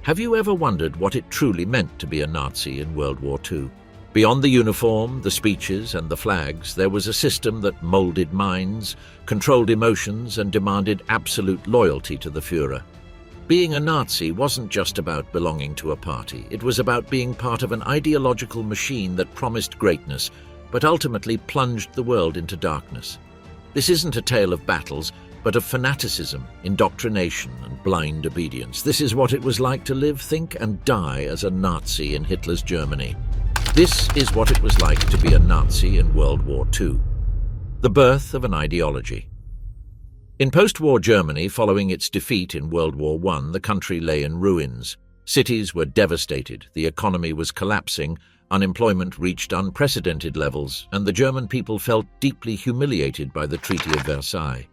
Have you ever wondered what it truly meant to be a Nazi in World War II? Beyond the uniform, the speeches, and the flags, there was a system that molded minds, controlled emotions, and demanded absolute loyalty to the Führer. Being a Nazi wasn't just about belonging to a party. It was about being part of an ideological machine that promised greatness, but ultimately plunged the world into darkness. This isn't a tale of battles, but of fanaticism, indoctrination, and blind obedience. This is what it was like to live, think, and die as a Nazi in Hitler's Germany. This is what it was like to be a Nazi in World War II. The birth of an ideology. In post-war Germany, following its defeat in World War I, the country lay in ruins. Cities were devastated, the economy was collapsing, unemployment reached unprecedented levels, and the German people felt deeply humiliated by the Treaty of Versailles.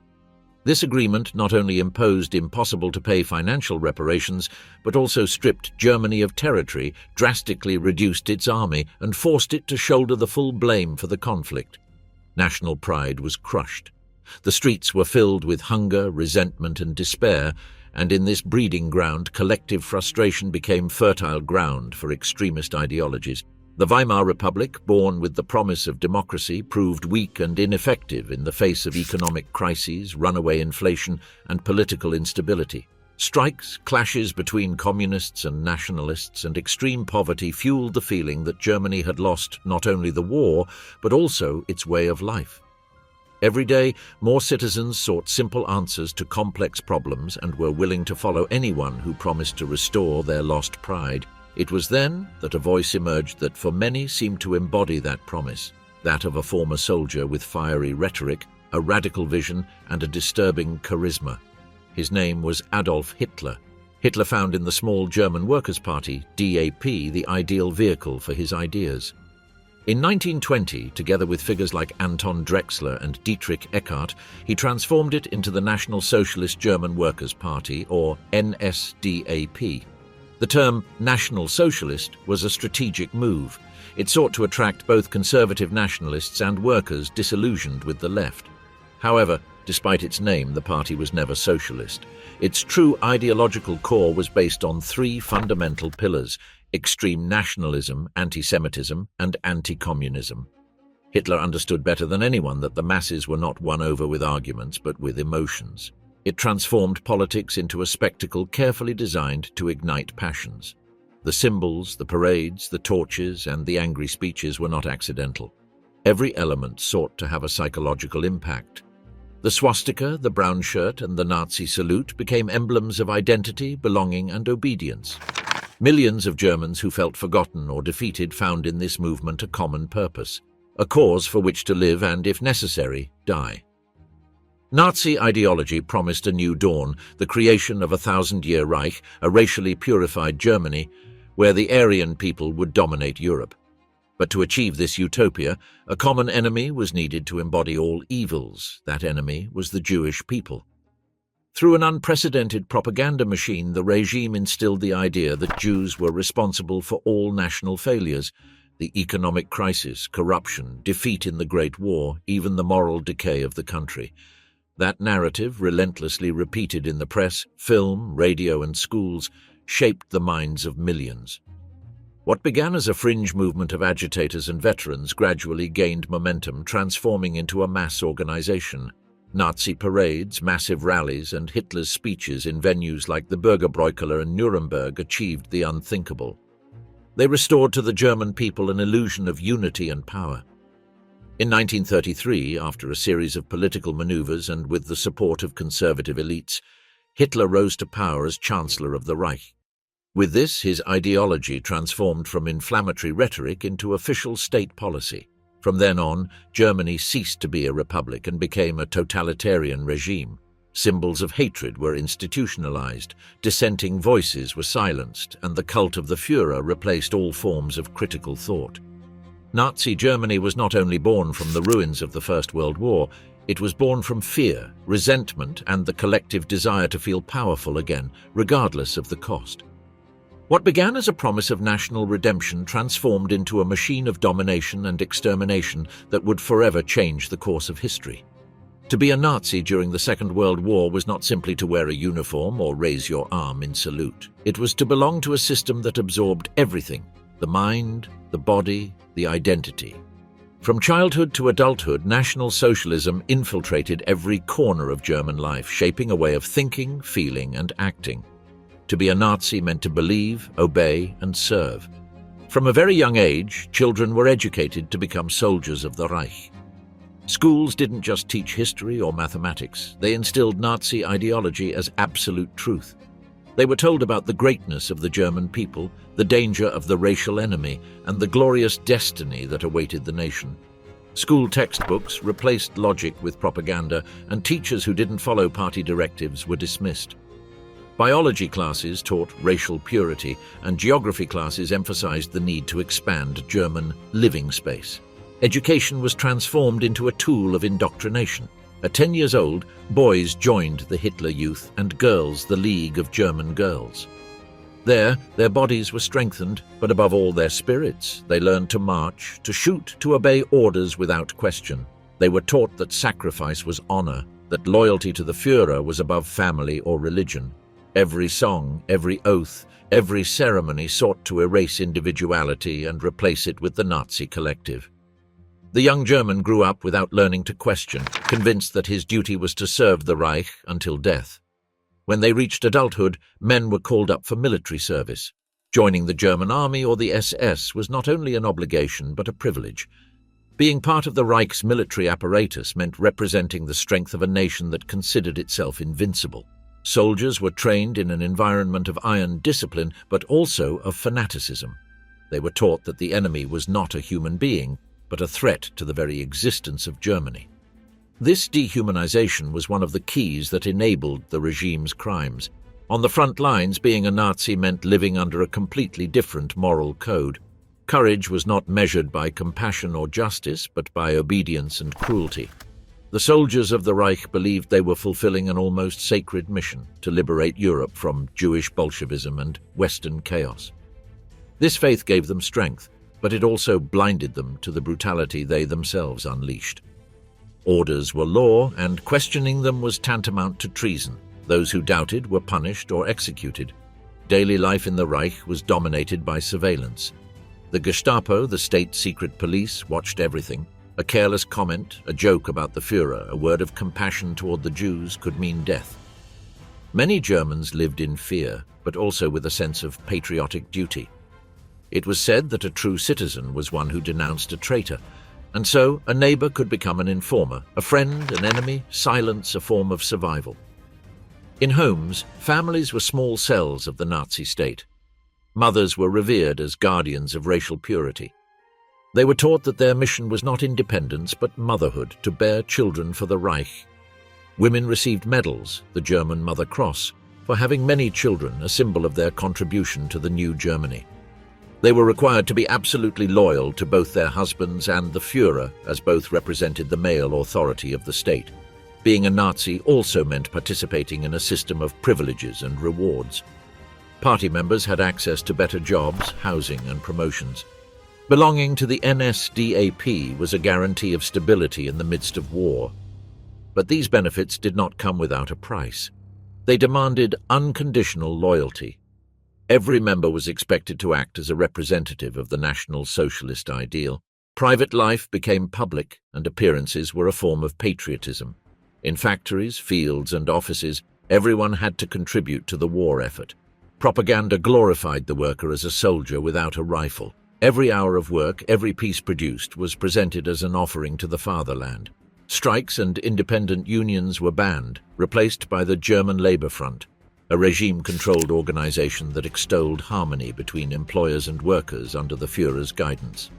This agreement not only imposed impossible-to-pay financial reparations, but also stripped Germany of territory, drastically reduced its army, and forced it to shoulder the full blame for the conflict. National pride was crushed. The streets were filled with hunger, resentment, and despair, and in this breeding ground, collective frustration became fertile ground for extremist ideologies. The Weimar Republic, born with the promise of democracy, proved weak and ineffective in the face of economic crises, runaway inflation, and political instability. Strikes, clashes between communists and nationalists, and extreme poverty fueled the feeling that Germany had lost not only the war, but also its way of life. Every day, more citizens sought simple answers to complex problems and were willing to follow anyone who promised to restore their lost pride. It was then that a voice emerged that for many seemed to embody that promise, that of a former soldier with fiery rhetoric, a radical vision, and a disturbing charisma. His name was Adolf Hitler. Hitler found in the small German Workers' Party, DAP, the ideal vehicle for his ideas. In 1920, together with figures like Anton Drexler and Dietrich Eckart, he transformed it into the National Socialist German Workers' Party, or NSDAP. The term National Socialist was a strategic move. It sought to attract both conservative nationalists and workers disillusioned with the left. However, despite its name, the party was never socialist. Its true ideological core was based on three fundamental pillars: extreme nationalism, anti-Semitism, and anti-communism. Hitler understood better than anyone that the masses were not won over with arguments, but with emotions. It transformed politics into a spectacle carefully designed to ignite passions. The symbols, the parades, the torches, and the angry speeches were not accidental. Every element sought to have a psychological impact. The swastika, the brown shirt, and the Nazi salute became emblems of identity, belonging, and obedience. Millions of Germans who felt forgotten or defeated found in this movement a common purpose, a cause for which to live and, if necessary, die. Nazi ideology promised a new dawn, the creation of a 1,000-year Reich, a racially purified Germany, where the Aryan people would dominate Europe. But to achieve this utopia, a common enemy was needed to embody all evils. That enemy was the Jewish people. Through an unprecedented propaganda machine, the regime instilled the idea that Jews were responsible for all national failures: the economic crisis, corruption, defeat in the Great War, even the moral decay of the country. That narrative, relentlessly repeated in the press, film, radio, and schools, shaped the minds of millions. What began as a fringe movement of agitators and veterans gradually gained momentum, transforming into a mass organization. Nazi parades, massive rallies, and Hitler's speeches in venues like the Bürgerbräukeller in Nuremberg achieved the unthinkable. They restored to the German people an illusion of unity and power. In 1933, after a series of political maneuvers and with the support of conservative elites, Hitler rose to power as Chancellor of the Reich. With this, his ideology transformed from inflammatory rhetoric into official state policy. From then on, Germany ceased to be a republic and became a totalitarian regime. Symbols of hatred were institutionalized, dissenting voices were silenced, and the cult of the Führer replaced all forms of critical thought. Nazi Germany was not only born from the ruins of the First World War, it was born from fear, resentment, and the collective desire to feel powerful again, regardless of the cost. What began as a promise of national redemption transformed into a machine of domination and extermination that would forever change the course of history. To be a Nazi during the Second World War was not simply to wear a uniform or raise your arm in salute. It was to belong to a system that absorbed everything: the mind, the body, the identity. From childhood to adulthood, National Socialism infiltrated every corner of German life, shaping a way of thinking, feeling, and acting. To be a Nazi meant to believe, obey, and serve. From a very young age, children were educated to become soldiers of the Reich. Schools didn't just teach history or mathematics, they instilled Nazi ideology as absolute truth. They were told about the greatness of the German people, the danger of the racial enemy, and the glorious destiny that awaited the nation. School textbooks replaced logic with propaganda, and teachers who didn't follow party directives were dismissed. Biology classes taught racial purity, and geography classes emphasized the need to expand German living space. Education was transformed into a tool of indoctrination. At 10 years old, boys joined the Hitler Youth and girls the League of German Girls. There, their bodies were strengthened, but above all their spirits. They learned to march, to shoot, to obey orders without question. They were taught that sacrifice was honor, that loyalty to the Führer was above family or religion. Every song, every oath, every ceremony sought to erase individuality and replace it with the Nazi collective. The young German grew up without learning to question, convinced that his duty was to serve the Reich until death. When they reached adulthood, men were called up for military service. Joining the German army or the SS was not only an obligation but a privilege. Being part of the Reich's military apparatus meant representing the strength of a nation that considered itself invincible. Soldiers were trained in an environment of iron discipline, but also of fanaticism. They were taught that the enemy was not a human being, but a threat to the very existence of Germany. This dehumanization was one of the keys that enabled the regime's crimes. On the front lines, being a Nazi meant living under a completely different moral code. Courage was not measured by compassion or justice, but by obedience and cruelty. The soldiers of the Reich believed they were fulfilling an almost sacred mission to liberate Europe from Jewish Bolshevism and Western chaos. This faith gave them strength, but it also blinded them to the brutality they themselves unleashed. Orders were law, and questioning them was tantamount to treason. Those who doubted were punished or executed. Daily life in the Reich was dominated by surveillance. The Gestapo, the state secret police, watched everything. A careless comment, a joke about the Führer, a word of compassion toward the Jews could mean death. Many Germans lived in fear, but also with a sense of patriotic duty. It was said that a true citizen was one who denounced a traitor, and so a neighbor could become an informer, a friend, an enemy, silence a form of survival. In homes, families were small cells of the Nazi state. Mothers were revered as guardians of racial purity. They were taught that their mission was not independence but motherhood, to bear children for the Reich. Women received medals, the German Mother Cross, for having many children, a symbol of their contribution to the new Germany. They were required to be absolutely loyal to both their husbands and the Führer, as both represented the male authority of the state. Being a Nazi also meant participating in a system of privileges and rewards. Party members had access to better jobs, housing, and promotions. Belonging to the NSDAP was a guarantee of stability in the midst of war. But these benefits did not come without a price. They demanded unconditional loyalty. Every member was expected to act as a representative of the National Socialist ideal. Private life became public, and appearances were a form of patriotism. In factories, fields, and offices, everyone had to contribute to the war effort. Propaganda glorified the worker as a soldier without a rifle. Every hour of work, every piece produced, was presented as an offering to the fatherland. Strikes and independent unions were banned, replaced by the German Labor Front, a regime-controlled organization that extolled harmony between employers and workers under the Führer's guidance.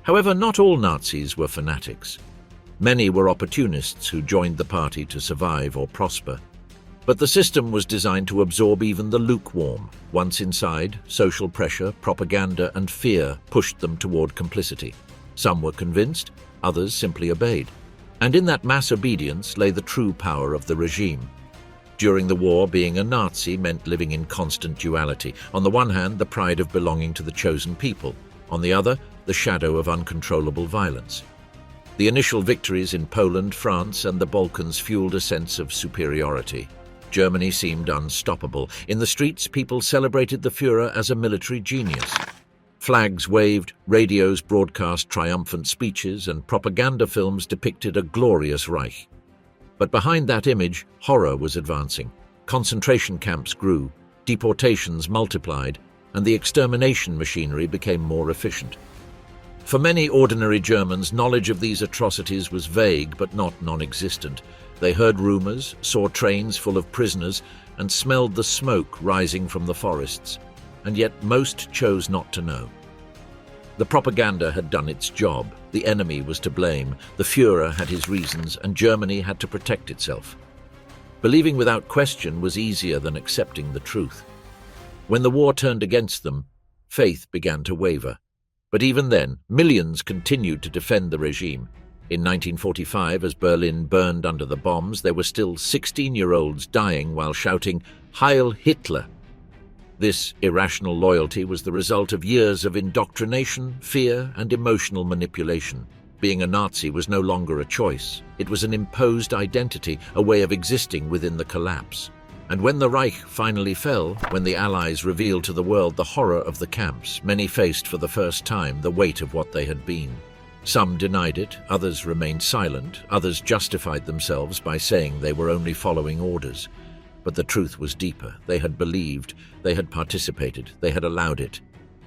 However, not all Nazis were fanatics. Many were opportunists who joined the party to survive or prosper. But the system was designed to absorb even the lukewarm. Once inside, social pressure, propaganda, and fear pushed them toward complicity. Some were convinced, others simply obeyed. And in that mass obedience lay the true power of the regime. During the war, being a Nazi meant living in constant duality. On the one hand, the pride of belonging to the chosen people. On the other, the shadow of uncontrollable violence. The initial victories in Poland, France, and the Balkans fueled a sense of superiority. Germany seemed unstoppable. In the streets, people celebrated the Führer as a military genius. Flags waved, radios broadcast triumphant speeches, and propaganda films depicted a glorious Reich. But behind that image, horror was advancing. Concentration camps grew, deportations multiplied, and the extermination machinery became more efficient. For many ordinary Germans, knowledge of these atrocities was vague but not non-existent. They heard rumors, saw trains full of prisoners, and smelled the smoke rising from the forests. And yet most chose not to know. The propaganda had done its job. The enemy was to blame. The Führer had his reasons, and Germany had to protect itself. Believing without question was easier than accepting the truth. When the war turned against them, faith began to waver. But even then, millions continued to defend the regime. In 1945, as Berlin burned under the bombs, there were still 16-year-olds dying while shouting, "Heil Hitler!" This irrational loyalty was the result of years of indoctrination, fear, and emotional manipulation. Being a Nazi was no longer a choice. It was an imposed identity, a way of existing within the collapse. And when the Reich finally fell, when the Allies revealed to the world the horror of the camps, many faced for the first time the weight of what they had been. Some denied it, others remained silent, others justified themselves by saying they were only following orders. But the truth was deeper. They had believed, they had participated, they had allowed it.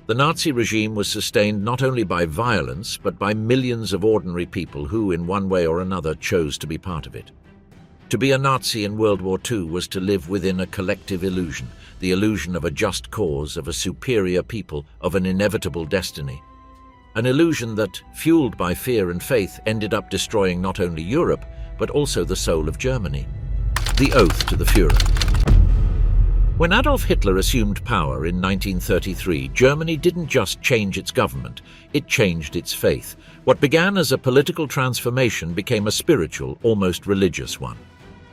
The Nazi regime was sustained not only by violence, but by millions of ordinary people who, in one way or another, chose to be part of it. To be a Nazi in World War II was to live within a collective illusion, the illusion of a just cause, of a superior people, of an inevitable destiny. An illusion that, fueled by fear and faith, ended up destroying not only Europe, but also the soul of Germany. The oath to the Führer. When Adolf Hitler assumed power in 1933, Germany didn't just change its government, it changed its faith. What began as a political transformation became a spiritual, almost religious one.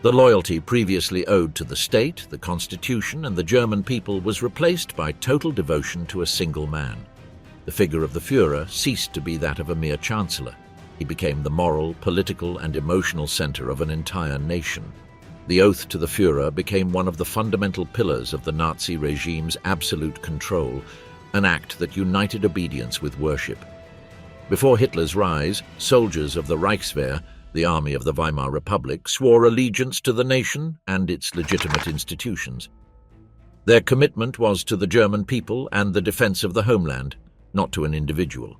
The loyalty previously owed to the state, the constitution, and the German people was replaced by total devotion to a single man. The figure of the Führer ceased to be that of a mere chancellor. He became the moral, political, and emotional center of an entire nation. The oath to the Führer became one of the fundamental pillars of the Nazi regime's absolute control, an act that united obedience with worship. Before Hitler's rise, soldiers of the Reichswehr, the army of the Weimar Republic, swore allegiance to the nation and its legitimate institutions. Their commitment was to the German people and the defense of the homeland, not to an individual.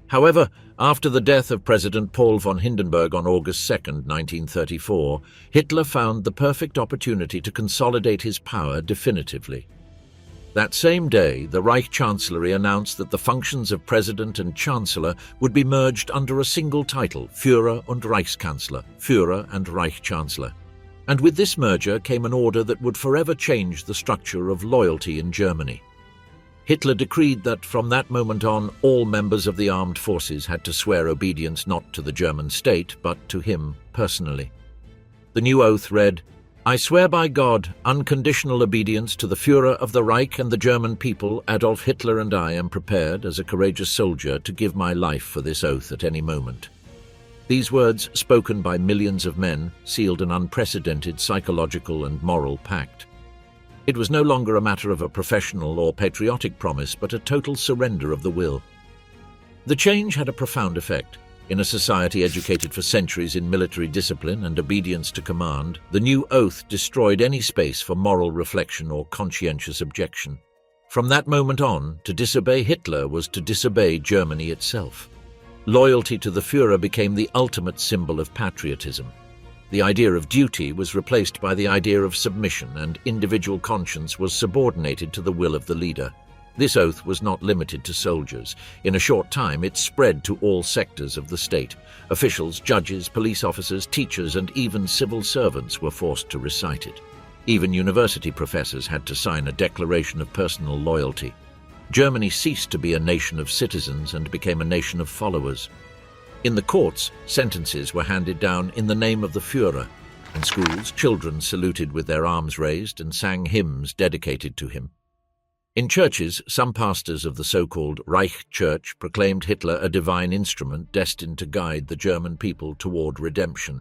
However, after the death of President Paul von Hindenburg on August 2, 1934, Hitler found the perfect opportunity to consolidate his power definitively. That same day, the Reich Chancellery announced that the functions of President and Chancellor would be merged under a single title, Führer und Reichskanzler, Führer and Reich Chancellor. And with this merger came an order that would forever change the structure of loyalty in Germany. Hitler decreed that from that moment on, all members of the armed forces had to swear obedience not to the German state, but to him personally. The new oath read, "I swear by God, unconditional obedience to the Führer of the Reich and the German people, Adolf Hitler, and I am prepared, as a courageous soldier, to give my life for this oath at any moment." These words, spoken by millions of men, sealed an unprecedented psychological and moral pact. It was no longer a matter of a professional or patriotic promise, but a total surrender of the will. The change had a profound effect. In a society educated for centuries in military discipline and obedience to command, the new oath destroyed any space for moral reflection or conscientious objection. From that moment on, to disobey Hitler was to disobey Germany itself. Loyalty to the Führer became the ultimate symbol of patriotism. The idea of duty was replaced by the idea of submission, and individual conscience was subordinated to the will of the leader. This oath was not limited to soldiers. In a short time, it spread to all sectors of the state. Officials, judges, police officers, teachers, and even civil servants were forced to recite it. Even university professors had to sign a declaration of personal loyalty. Germany ceased to be a nation of citizens and became a nation of followers. In the courts, sentences were handed down in the name of the Führer. In schools, children saluted with their arms raised and sang hymns dedicated to him. In churches, some pastors of the so-called Reich Church proclaimed Hitler a divine instrument destined to guide the German people toward redemption.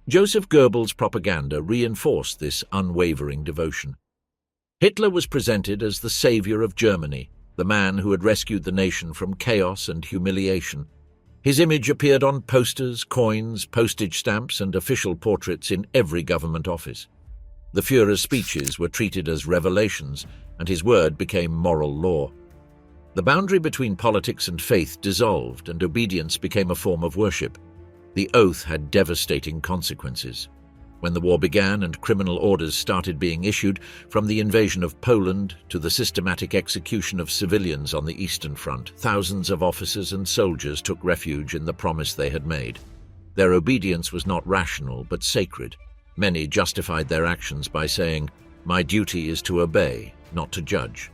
Joseph Goebbels' propaganda reinforced this unwavering devotion. Hitler was presented as the savior of Germany, the man who had rescued the nation from chaos and humiliation. His image appeared on posters, coins, postage stamps, and official portraits in every government office. The Führer's speeches were treated as revelations, and his word became moral law. The boundary between politics and faith dissolved, and obedience became a form of worship. The oath had devastating consequences. When the war began and criminal orders started being issued, from the invasion of Poland to the systematic execution of civilians on the Eastern Front, thousands of officers and soldiers took refuge in the promise they had made. Their obedience was not rational but sacred. Many justified their actions by saying, "My duty is to obey, not to judge."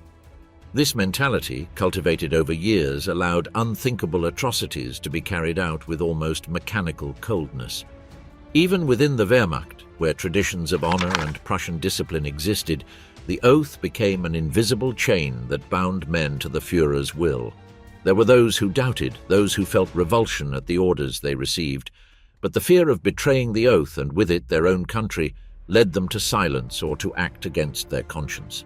This mentality, cultivated over years, allowed unthinkable atrocities to be carried out with almost mechanical coldness. Even within the Wehrmacht, where traditions of honor and Prussian discipline existed, the oath became an invisible chain that bound men to the Führer's will. There were those who doubted, those who felt revulsion at the orders they received, but the fear of betraying the oath, and with it their own country, led them to silence or to act against their conscience.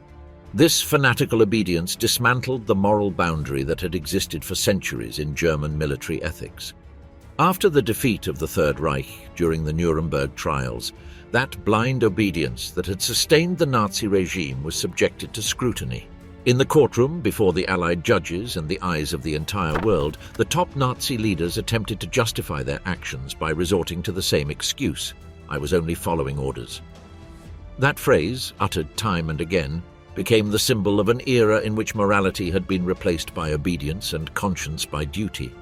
This fanatical obedience dismantled the moral boundary that had existed for centuries in German military ethics. After the defeat of the Third Reich during the Nuremberg trials, that blind obedience that had sustained the Nazi regime was subjected to scrutiny. In the courtroom, before the Allied judges and the eyes of the entire world, the top Nazi leaders attempted to justify their actions by resorting to the same excuse: "I was only following orders." That phrase, uttered time and again, became the symbol of an era in which morality had been replaced by obedience and conscience by duty.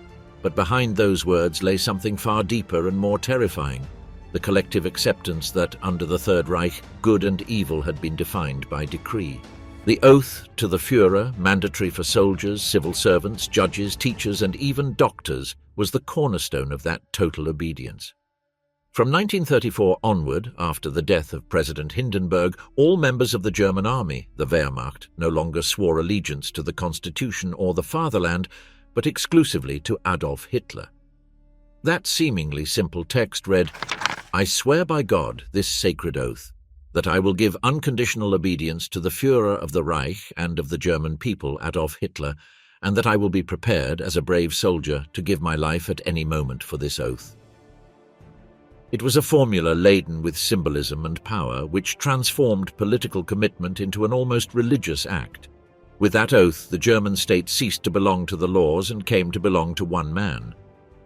But behind those words lay something far deeper and more terrifying: the collective acceptance that, under the Third Reich, good and evil had been defined by decree. The oath to the Führer, mandatory for soldiers, civil servants, judges, teachers, and even doctors, was the cornerstone of that total obedience. From 1934 onward, after the death of President Hindenburg, all members of the German army, the Wehrmacht, no longer swore allegiance to the Constitution or the fatherland, but exclusively to Adolf Hitler. That seemingly simple text read, "I swear by God this sacred oath, that I will give unconditional obedience to the Führer of the Reich and of the German people, Adolf Hitler, and that I will be prepared, as a brave soldier, to give my life at any moment for this oath." It was a formula laden with symbolism and power, which transformed political commitment into an almost religious act. With that oath, the German state ceased to belong to the laws and came to belong to one man.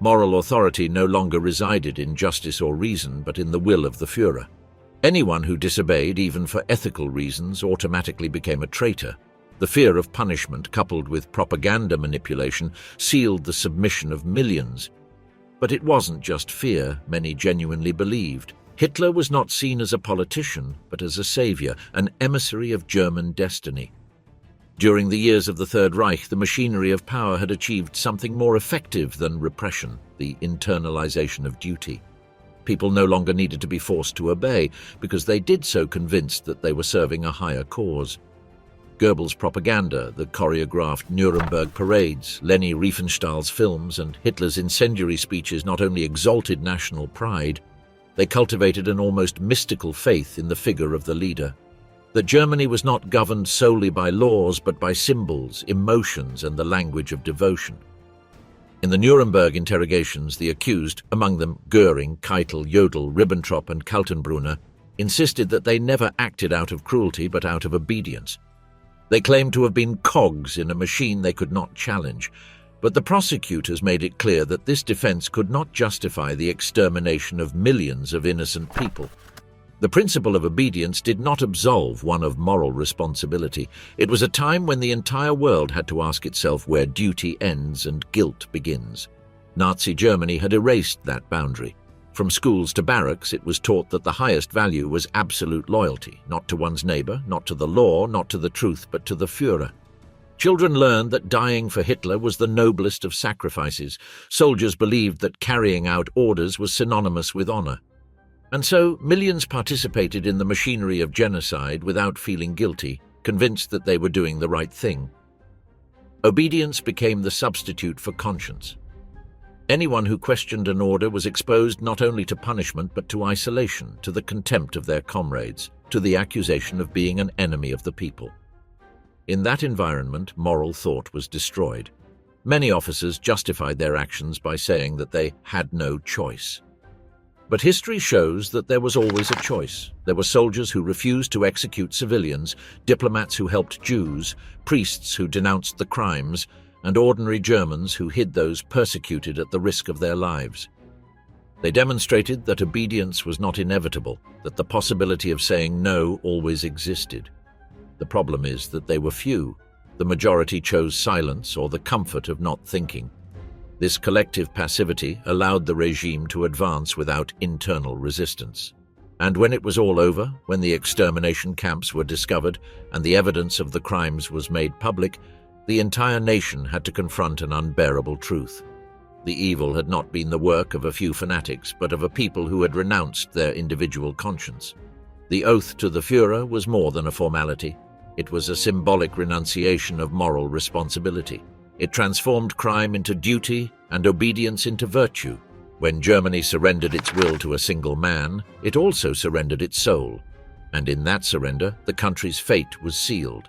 Moral authority no longer resided in justice or reason, but in the will of the Führer. Anyone who disobeyed, even for ethical reasons, automatically became a traitor. The fear of punishment, coupled with propaganda manipulation, sealed the submission of millions. But it wasn't just fear, many genuinely believed. Hitler was not seen as a politician, but as a savior, an emissary of German destiny. During the years of the Third Reich, the machinery of power had achieved something more effective than repression: the internalization of duty. People no longer needed to be forced to obey, because they did so convinced that they were serving a higher cause. Goebbels' propaganda, the choreographed Nuremberg parades, Leni Riefenstahl's films, and Hitler's incendiary speeches not only exalted national pride, they cultivated an almost mystical faith in the figure of the leader. That Germany was not governed solely by laws, but by symbols, emotions, and the language of devotion. In the Nuremberg interrogations, the accused, among them Göring, Keitel, Jodl, Ribbentrop, and Kaltenbrunner, insisted that they never acted out of cruelty but out of obedience. They claimed to have been cogs in a machine they could not challenge, but the prosecutors made it clear that this defense could not justify the extermination of millions of innocent people. The principle of obedience did not absolve one of moral responsibility. It was a time when the entire world had to ask itself where duty ends and guilt begins. Nazi Germany had erased that boundary. From schools to barracks, it was taught that the highest value was absolute loyalty, not to one's neighbor, not to the law, not to the truth, but to the Führer. Children learned that dying for Hitler was the noblest of sacrifices. Soldiers believed that carrying out orders was synonymous with honor. And so millions participated in the machinery of genocide without feeling guilty, convinced that they were doing the right thing. Obedience became the substitute for conscience. Anyone who questioned an order was exposed not only to punishment but to isolation, to the contempt of their comrades, to the accusation of being an enemy of the people. In that environment, moral thought was destroyed. Many officers justified their actions by saying that they had no choice. But history shows that there was always a choice. There were soldiers who refused to execute civilians, diplomats who helped Jews, priests who denounced the crimes, and ordinary Germans who hid those persecuted at the risk of their lives. They demonstrated that obedience was not inevitable, that the possibility of saying no always existed. The problem is that they were few. The majority chose silence or the comfort of not thinking. This collective passivity allowed the regime to advance without internal resistance. And when it was all over, when the extermination camps were discovered and the evidence of the crimes was made public, the entire nation had to confront an unbearable truth. The evil had not been the work of a few fanatics, but of a people who had renounced their individual conscience. The oath to the Führer was more than a formality. It was a symbolic renunciation of moral responsibility. It transformed crime into duty and obedience into virtue. When Germany surrendered its will to a single man, it also surrendered its soul. And in that surrender, the country's fate was sealed.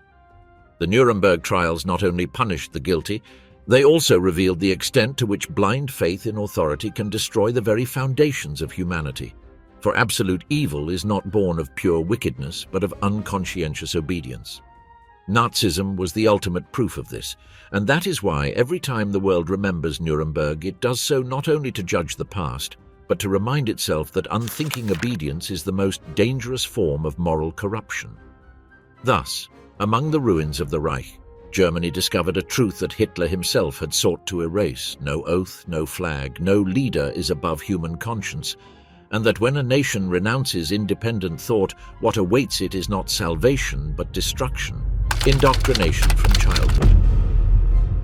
The Nuremberg trials not only punished the guilty, they also revealed the extent to which blind faith in authority can destroy the very foundations of humanity. For absolute evil is not born of pure wickedness, but of unconscientious obedience. Nazism was the ultimate proof of this, and that is why every time the world remembers Nuremberg, it does so not only to judge the past, but to remind itself that unthinking obedience is the most dangerous form of moral corruption. Thus, among the ruins of the Reich, Germany discovered a truth that Hitler himself had sought to erase: no oath, no flag, no leader is above human conscience, and that when a nation renounces independent thought, what awaits it is not salvation but destruction. Indoctrination from childhood.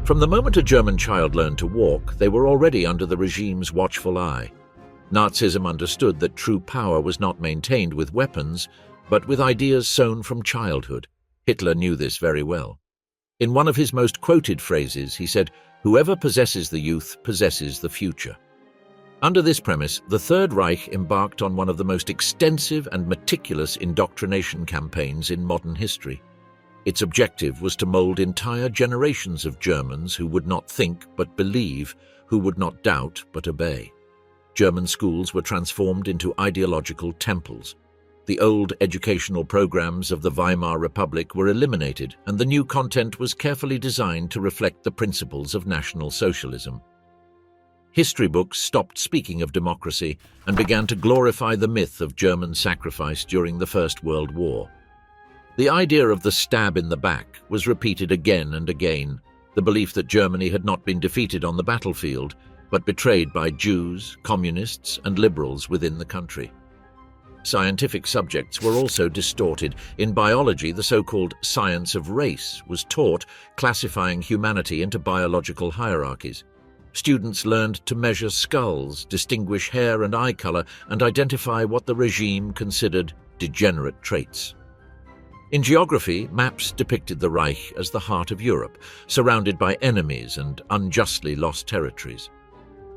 From the moment a German child learned to walk, they were already under the regime's watchful eye. Nazism understood that true power was not maintained with weapons, but with ideas sown from childhood. Hitler knew this very well. In one of his most quoted phrases, he said, "Whoever possesses the youth possesses the future." Under this premise, the Third Reich embarked on one of the most extensive and meticulous indoctrination campaigns in modern history. Its objective was to mold entire generations of Germans who would not think but believe, who would not doubt but obey. German schools were transformed into ideological temples. The old educational programs of the Weimar Republic were eliminated, and the new content was carefully designed to reflect the principles of National Socialism. History books stopped speaking of democracy and began to glorify the myth of German sacrifice during the First World War. The idea of the stab in the back was repeated again and again, the belief that Germany had not been defeated on the battlefield, but betrayed by Jews, communists, and liberals within the country. Scientific subjects were also distorted. In biology, the so-called science of race was taught, classifying humanity into biological hierarchies. Students learned to measure skulls, distinguish hair and eye color, and identify what the regime considered degenerate traits. In geography, maps depicted the Reich as the heart of Europe, surrounded by enemies and unjustly lost territories.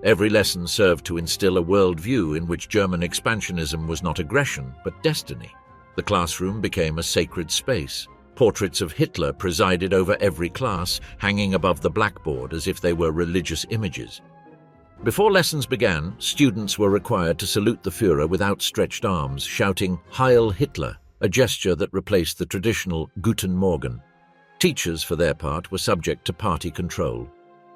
Every lesson served to instill a worldview in which German expansionism was not aggression, but destiny. The classroom became a sacred space. Portraits of Hitler presided over every class, hanging above the blackboard as if they were religious images. Before lessons began, students were required to salute the Führer with outstretched arms, shouting "Heil Hitler," a gesture that replaced the traditional Guten Morgen. Teachers, for their part, were subject to party control.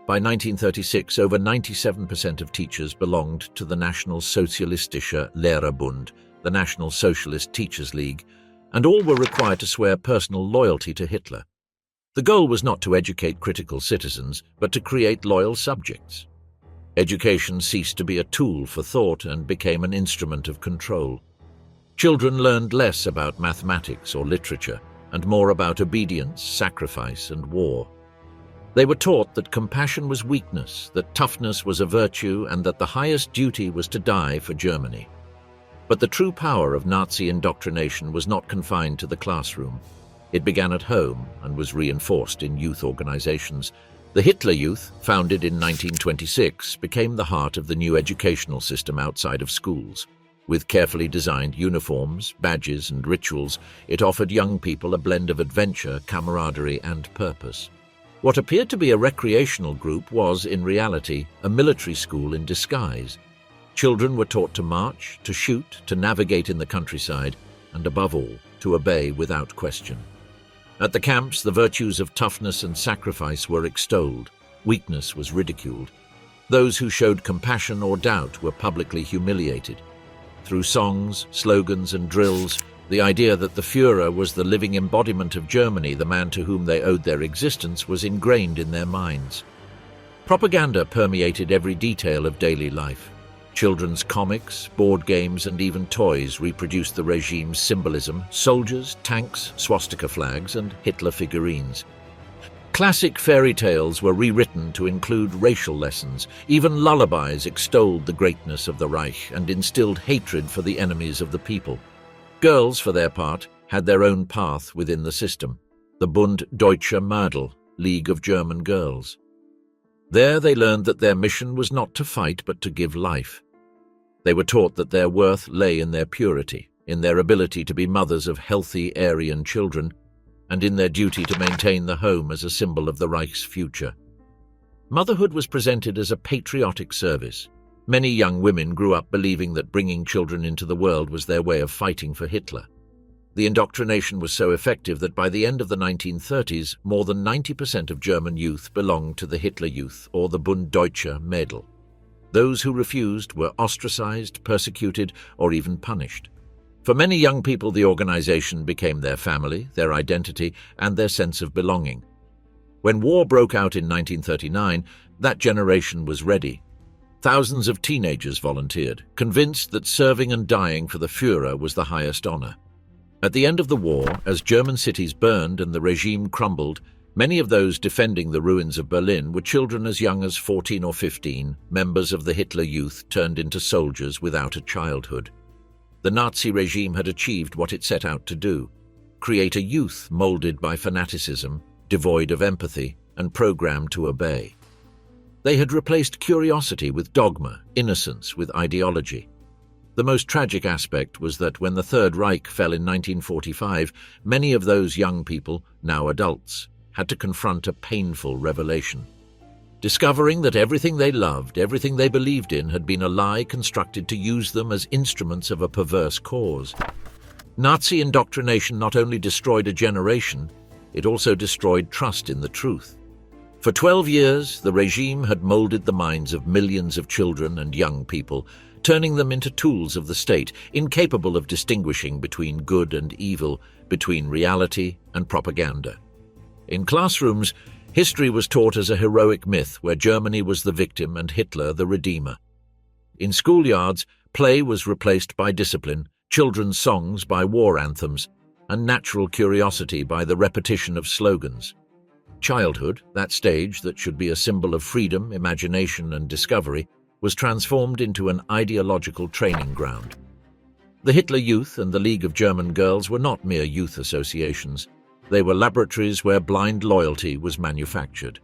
By 1936, over 97% of teachers belonged to the National Sozialistische Lehrerbund, the National Socialist Teachers League, and all were required to swear personal loyalty to Hitler. The goal was not to educate critical citizens, but to create loyal subjects. Education ceased to be a tool for thought and became an instrument of control. Children learned less about mathematics or literature, and more about obedience, sacrifice, and war. They were taught that compassion was weakness, that toughness was a virtue, and that the highest duty was to die for Germany. But the true power of Nazi indoctrination was not confined to the classroom. It began at home and was reinforced in youth organizations. The Hitler Youth, founded in 1926, became the heart of the new educational system outside of schools. With carefully designed uniforms, badges, and rituals, it offered young people a blend of adventure, camaraderie, and purpose. What appeared to be a recreational group was, in reality, a military school in disguise. Children were taught to march, to shoot, to navigate in the countryside, and above all, to obey without question. At the camps, the virtues of toughness and sacrifice were extolled. Weakness was ridiculed. Those who showed compassion or doubt were publicly humiliated. Through songs, slogans, and drills, the idea that the Führer was the living embodiment of Germany, the man to whom they owed their existence, was ingrained in their minds. Propaganda permeated every detail of daily life. Children's comics, board games, and even toys reproduced the regime's symbolism: soldiers, tanks, swastika flags, and Hitler figurines. Classic fairy tales were rewritten to include racial lessons. Even lullabies extolled the greatness of the Reich and instilled hatred for the enemies of the people. Girls, for their part, had their own path within the system, the Bund Deutscher Mädel, League of German Girls. There they learned that their mission was not to fight but to give life. They were taught that their worth lay in their purity, in their ability to be mothers of healthy Aryan children, and in their duty to maintain the home as a symbol of the Reich's future. Motherhood was presented as a patriotic service. Many young women grew up believing that bringing children into the world was their way of fighting for Hitler. The indoctrination was so effective that by the end of the 1930s, more than 90% of German youth belonged to the Hitler Youth, or the Bund Deutscher Mädel. Those who refused were ostracized, persecuted, or even punished. For many young people, the organization became their family, their identity, and their sense of belonging. When war broke out in 1939, that generation was ready. Thousands of teenagers volunteered, convinced that serving and dying for the Führer was the highest honor. At the end of the war, as German cities burned and the regime crumbled, many of those defending the ruins of Berlin were children as young as 14 or 15, members of the Hitler Youth turned into soldiers without a childhood. The Nazi regime had achieved what it set out to do: create a youth molded by fanaticism, devoid of empathy, and programmed to obey. They had replaced curiosity with dogma, innocence with ideology. The most tragic aspect was that when the Third Reich fell in 1945, many of those young people, now adults, had to confront a painful revelation. Discovering that everything they loved, everything they believed in, had been a lie constructed to use them as instruments of a perverse cause. Nazi indoctrination not only destroyed a generation, it also destroyed trust in the truth. For 12 years, the regime had molded the minds of millions of children and young people, turning them into tools of the state, incapable of distinguishing between good and evil, between reality and propaganda. In classrooms, history was taught as a heroic myth where Germany was the victim and Hitler the redeemer. In schoolyards, play was replaced by discipline, children's songs by war anthems, and natural curiosity by the repetition of slogans. Childhood, that stage that should be a symbol of freedom, imagination, and discovery, was transformed into an ideological training ground. The Hitler Youth and the League of German Girls were not mere youth associations. They were laboratories where blind loyalty was manufactured.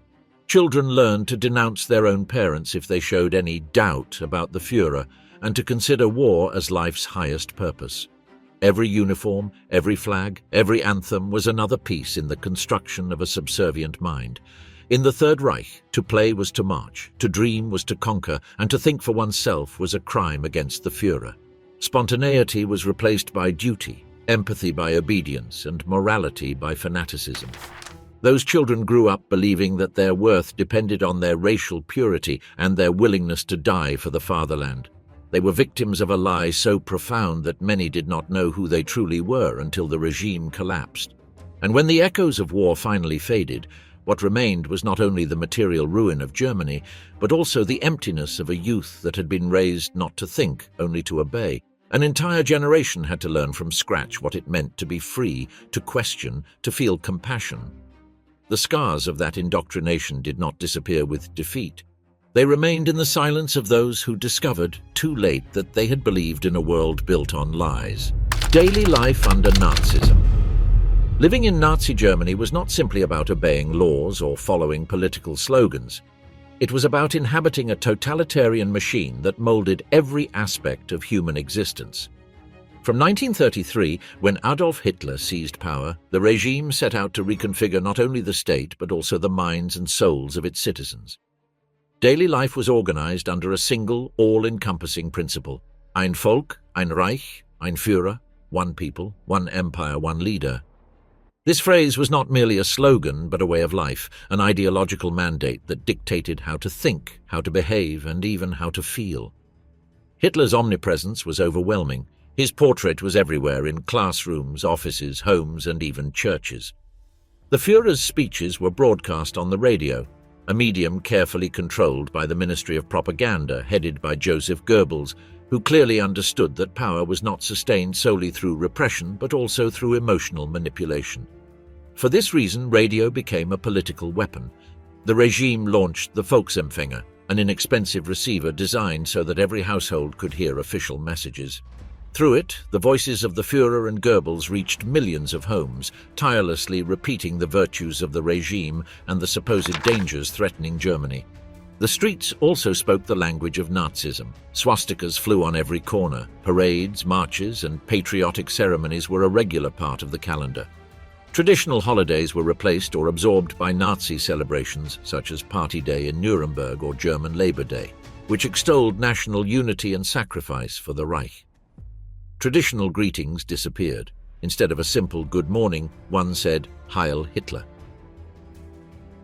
Children learned to denounce their own parents if they showed any doubt about the Führer, and to consider war as life's highest purpose. Every uniform, every flag, every anthem was another piece in the construction of a subservient mind. In the Third Reich, to play was to march, to dream was to conquer, and to think for oneself was a crime against the Führer. Spontaneity was replaced by duty, empathy by obedience, and morality by fanaticism. Those children grew up believing that their worth depended on their racial purity and their willingness to die for the fatherland. They were victims of a lie so profound that many did not know who they truly were until the regime collapsed. And when the echoes of war finally faded, what remained was not only the material ruin of Germany, but also the emptiness of a youth that had been raised not to think, only to obey. An entire generation had to learn from scratch what it meant to be free, to question, to feel compassion. The scars of that indoctrination did not disappear with defeat. They remained in the silence of those who discovered, too late, that they had believed in a world built on lies. Daily life under Nazism. Living in Nazi Germany was not simply about obeying laws or following political slogans. It was about inhabiting a totalitarian machine that molded every aspect of human existence. From 1933, when Adolf Hitler seized power, the regime set out to reconfigure not only the state but also the minds and souls of its citizens. Daily life was organized under a single, all-encompassing principle: ein Volk, ein Reich, ein Führer, one people, one empire, one leader. This phrase was not merely a slogan but a way of life, an ideological mandate that dictated how to think, how to behave, and even how to feel. Hitler's omnipresence was overwhelming. His portrait was everywhere, in classrooms, offices, homes, and even churches. The Führer's speeches were broadcast on the radio, a medium carefully controlled by the Ministry of Propaganda, headed by Joseph Goebbels, who clearly understood that power was not sustained solely through repression but also through emotional manipulation. For this reason, radio became a political weapon. The regime launched the Volksempfänger, an inexpensive receiver designed so that every household could hear official messages. Through it, the voices of the Führer and Goebbels reached millions of homes, tirelessly repeating the virtues of the regime and the supposed dangers threatening Germany. The streets also spoke the language of Nazism. Swastikas flew on every corner. Parades, marches, and patriotic ceremonies were a regular part of the calendar. Traditional holidays were replaced or absorbed by Nazi celebrations, such as Party Day in Nuremberg or German Labor Day, which extolled national unity and sacrifice for the Reich. Traditional greetings disappeared. Instead of a simple good morning, one said, "Heil Hitler."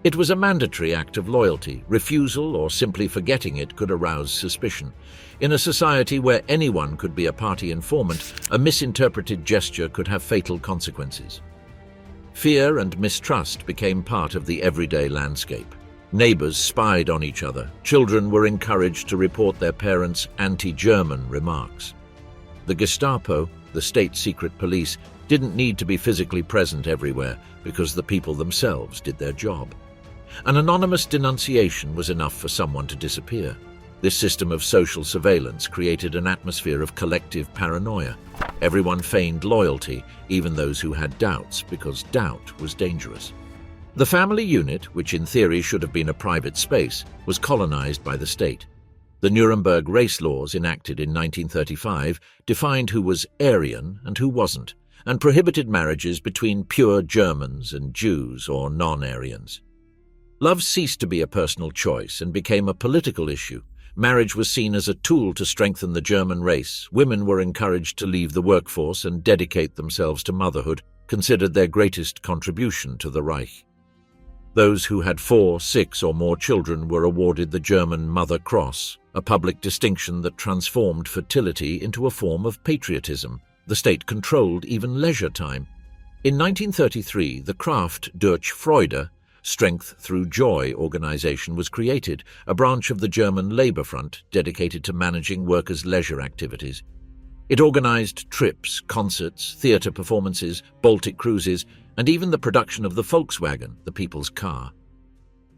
It was a mandatory act of loyalty. Refusal or simply forgetting it could arouse suspicion. In a society where anyone could be a party informant, a misinterpreted gesture could have fatal consequences. Fear and mistrust became part of the everyday landscape. Neighbors spied on each other. Children were encouraged to report their parents' anti-German remarks. The Gestapo, the state secret police, didn't need to be physically present everywhere because the people themselves did their job. An anonymous denunciation was enough for someone to disappear. This system of social surveillance created an atmosphere of collective paranoia. Everyone feigned loyalty, even those who had doubts, because doubt was dangerous. The family unit, which in theory should have been a private space, was colonized by the state. The Nuremberg race laws enacted in 1935 defined who was Aryan and who wasn't, and prohibited marriages between pure Germans and Jews or non-Aryans. Love ceased to be a personal choice and became a political issue. Marriage was seen as a tool to strengthen the German race. Women were encouraged to leave the workforce and dedicate themselves to motherhood, considered their greatest contribution to the Reich. Those who had 4, 6, or more children were awarded the German Mother Cross, a public distinction that transformed fertility into a form of patriotism. The state controlled even leisure time. In 1933, the Kraft durch Freude, Strength Through Joy organization was created, a branch of the German Labour Front dedicated to managing workers' leisure activities. It organized trips, concerts, theatre performances, Baltic cruises, and even the production of the Volkswagen, the people's car.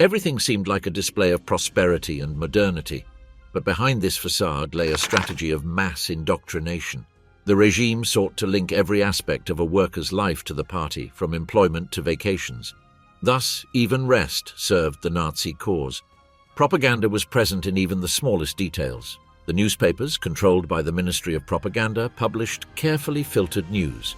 Everything seemed like a display of prosperity and modernity, but behind this facade lay a strategy of mass indoctrination. The regime sought to link every aspect of a worker's life to the party, from employment to vacations. Thus, even rest served the Nazi cause. Propaganda was present in even the smallest details. The newspapers, controlled by the Ministry of Propaganda, published carefully filtered news.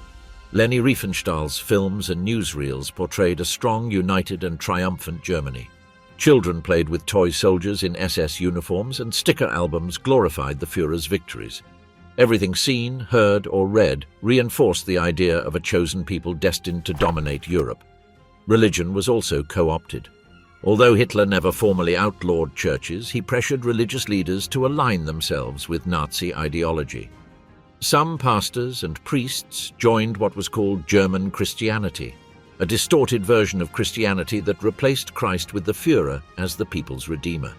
Leni Riefenstahl's films and newsreels portrayed a strong, united and triumphant Germany. Children played with toy soldiers in SS uniforms, and sticker albums glorified the Führer's victories. Everything seen, heard or read reinforced the idea of a chosen people destined to dominate Europe. Religion was also co-opted. Although Hitler never formally outlawed churches, he pressured religious leaders to align themselves with Nazi ideology. Some pastors and priests joined what was called German Christianity, a distorted version of Christianity that replaced Christ with the Führer as the people's redeemer.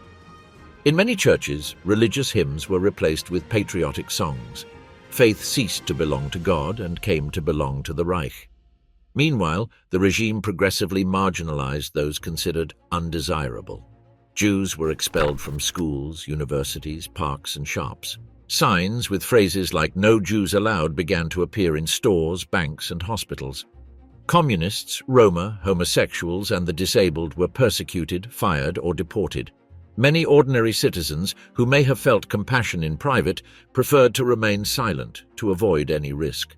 In many churches, religious hymns were replaced with patriotic songs. Faith ceased to belong to God and came to belong to the Reich. Meanwhile, the regime progressively marginalized those considered undesirable. Jews were expelled from schools, universities, parks, and shops. Signs with phrases like "No Jews allowed" began to appear in stores, banks, and hospitals. Communists, Roma, homosexuals, and the disabled were persecuted, fired, or deported. Many ordinary citizens, who may have felt compassion in private, preferred to remain silent to avoid any risk.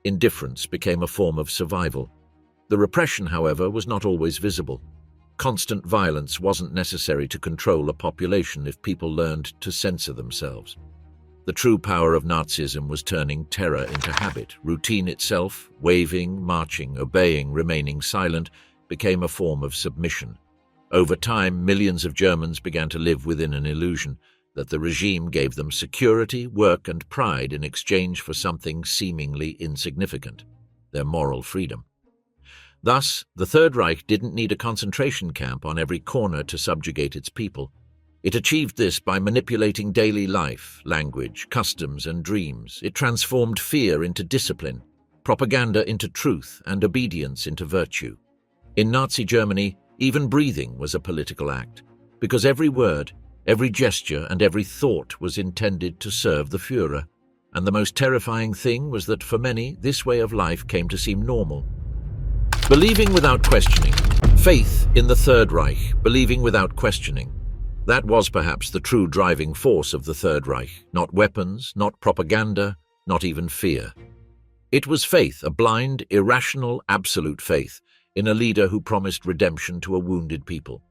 Indifference became a form of survival. The repression, however, was not always visible. Constant violence wasn't necessary to control a population if people learned to censor themselves. The true power of Nazism was turning terror into habit. Routine itself, waving, marching, obeying, remaining silent, became a form of submission. Over time, millions of Germans began to live within an illusion that the regime gave them security, work, and pride in exchange for something seemingly insignificant: their moral freedom. Thus, the Third Reich didn't need a concentration camp on every corner to subjugate its people. It achieved this by manipulating daily life, language, customs, and dreams. It transformed fear into discipline, propaganda into truth, and obedience into virtue. In Nazi Germany, even breathing was a political act, because every word, every gesture, and every thought was intended to serve the Führer. And the most terrifying thing was that for many, this way of life came to seem normal. Believing without questioning. Faith in the Third Reich, believing without questioning. That was perhaps the true driving force of the Third Reich. Not weapons, not propaganda, not even fear. It was faith, a blind, irrational, absolute faith, in a leader who promised redemption to a wounded people.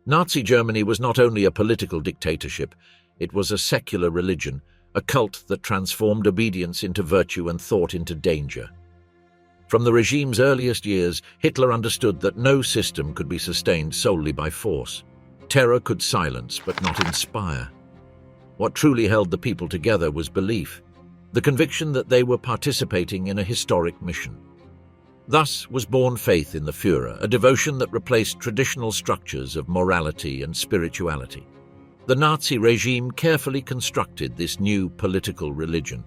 Nazi Germany was not only a political dictatorship, it was a secular religion, a cult that transformed obedience into virtue and thought into danger. From the regime's earliest years, Hitler understood that no system could be sustained solely by force. Terror could silence, but not inspire. What truly held the people together was belief, the conviction that they were participating in a historic mission. Thus was born faith in the Führer, a devotion that replaced traditional structures of morality and spirituality. The Nazi regime carefully constructed this new political religion.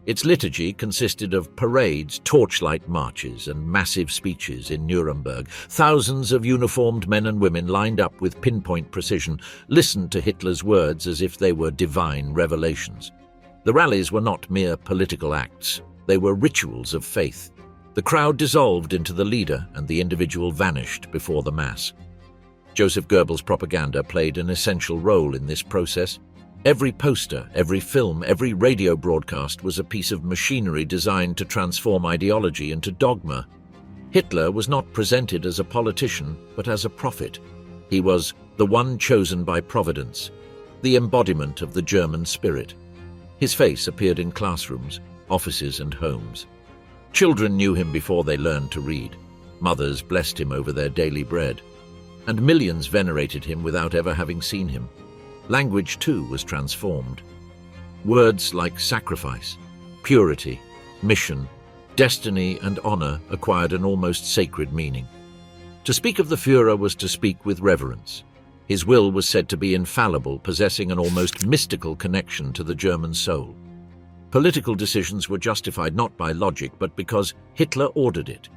Its liturgy consisted of parades, torchlight marches, and massive speeches in Nuremberg. Thousands of uniformed men and women lined up with pinpoint precision, listened to Hitler's words as if they were divine revelations. The rallies were not mere political acts. They were rituals of faith. The crowd dissolved into the leader, and the individual vanished before the mass. Joseph Goebbels' propaganda played an essential role in this process. Every poster, every film, every radio broadcast was a piece of machinery designed to transform ideology into dogma. Hitler was not presented as a politician, but as a prophet. He was the one chosen by Providence, the embodiment of the German spirit. His face appeared in classrooms, offices, and homes. Children knew him before they learned to read. Mothers blessed him over their daily bread. And millions venerated him without ever having seen him. Language, too, was transformed. Words like sacrifice, purity, mission, destiny, and honor acquired an almost sacred meaning. To speak of the Führer was to speak with reverence. His will was said to be infallible, possessing an almost mystical connection to the German soul. Political decisions were justified not by logic, but because Hitler ordered it.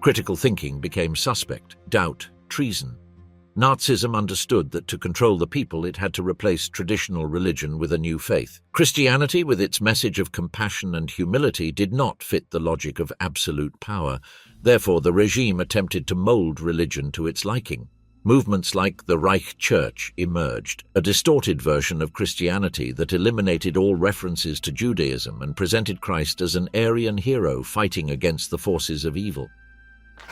Critical thinking became suspect, doubt, treason. Nazism understood that to control the people it had to replace traditional religion with a new faith. Christianity, with its message of compassion and humility, did not fit the logic of absolute power. Therefore, the regime attempted to mold religion to its liking. Movements like the Reich Church emerged, a distorted version of Christianity that eliminated all references to Judaism and presented Christ as an Aryan hero fighting against the forces of evil.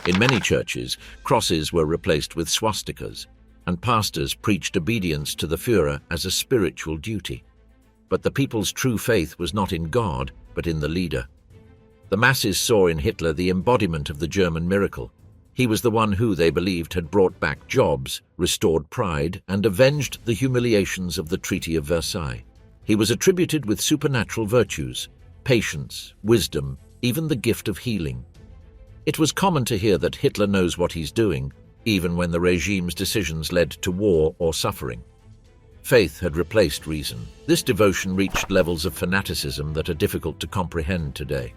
In many churches, crosses were replaced with swastikas, and pastors preached obedience to the Führer as a spiritual duty. But the people's true faith was not in God, but in the leader. The masses saw in Hitler the embodiment of the German miracle. He was the one who, they believed, had brought back jobs, restored pride, and avenged the humiliations of the Treaty of Versailles. He was attributed with supernatural virtues, patience, wisdom, even the gift of healing. It was common to hear that Hitler knows what he's doing, even when the regime's decisions led to war or suffering. Faith had replaced reason. This devotion reached levels of fanaticism that are difficult to comprehend today.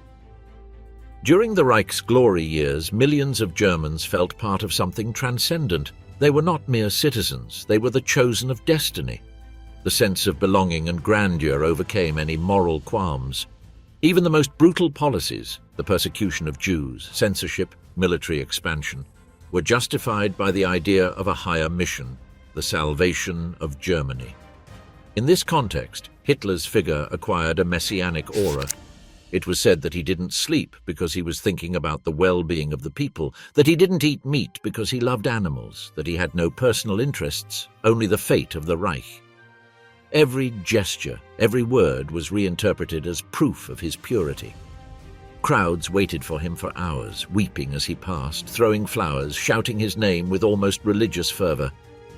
During the Reich's glory years, millions of Germans felt part of something transcendent. They were not mere citizens, they were the chosen of destiny. The sense of belonging and grandeur overcame any moral qualms. Even the most brutal policies, the persecution of Jews, censorship, military expansion, were justified by the idea of a higher mission, the salvation of Germany. In this context, Hitler's figure acquired a messianic aura. It was said that he didn't sleep because he was thinking about the well-being of the people, that he didn't eat meat because he loved animals, that he had no personal interests, only the fate of the Reich. Every gesture, every word was reinterpreted as proof of his purity. Crowds waited for him for hours, weeping as he passed, throwing flowers, shouting his name with almost religious fervor.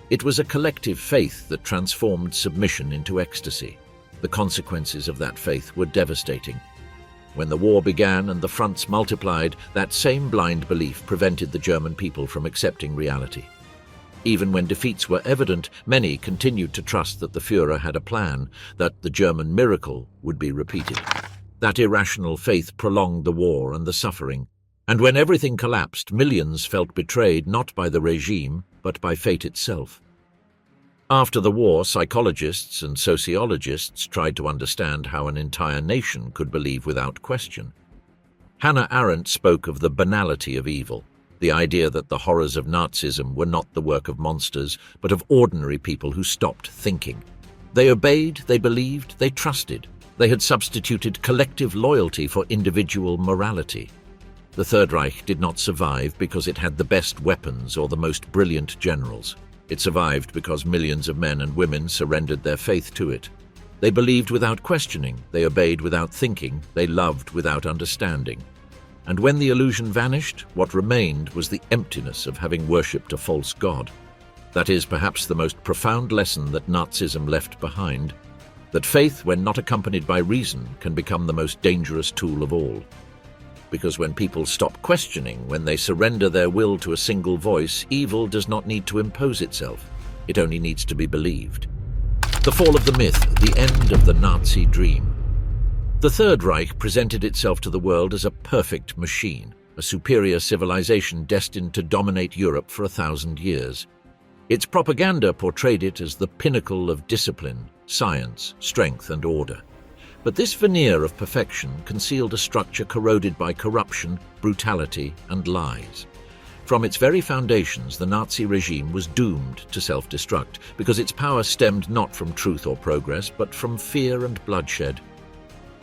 It was a collective faith that transformed submission into ecstasy. The consequences of that faith were devastating. When the war began and the fronts multiplied, that same blind belief prevented the German people from accepting reality. Even when defeats were evident, many continued to trust that the Führer had a plan, that the German miracle would be repeated. That irrational faith prolonged the war and the suffering, and when everything collapsed, millions felt betrayed not by the regime, but by fate itself. After the war, psychologists and sociologists tried to understand how an entire nation could believe without question. Hannah Arendt spoke of the banality of evil, the idea that the horrors of Nazism were not the work of monsters, but of ordinary people who stopped thinking. They obeyed, they believed, they trusted. They had substituted collective loyalty for individual morality. The Third Reich did not survive because it had the best weapons or the most brilliant generals. It survived because millions of men and women surrendered their faith to it. They believed without questioning, they obeyed without thinking, they loved without understanding. And when the illusion vanished, what remained was the emptiness of having worshipped a false god. That is perhaps the most profound lesson that Nazism left behind, that faith, when not accompanied by reason, can become the most dangerous tool of all. Because when people stop questioning, when they surrender their will to a single voice, evil does not need to impose itself. It only needs to be believed. The fall of the myth, the end of the Nazi dream. The Third Reich presented itself to the world as a perfect machine, a superior civilization destined to dominate Europe for 1,000 years. Its propaganda portrayed it as the pinnacle of discipline, science, strength, and order. But this veneer of perfection concealed a structure corroded by corruption, brutality, and lies. From its very foundations, the Nazi regime was doomed to self-destruct, because its power stemmed not from truth or progress, but from fear and bloodshed.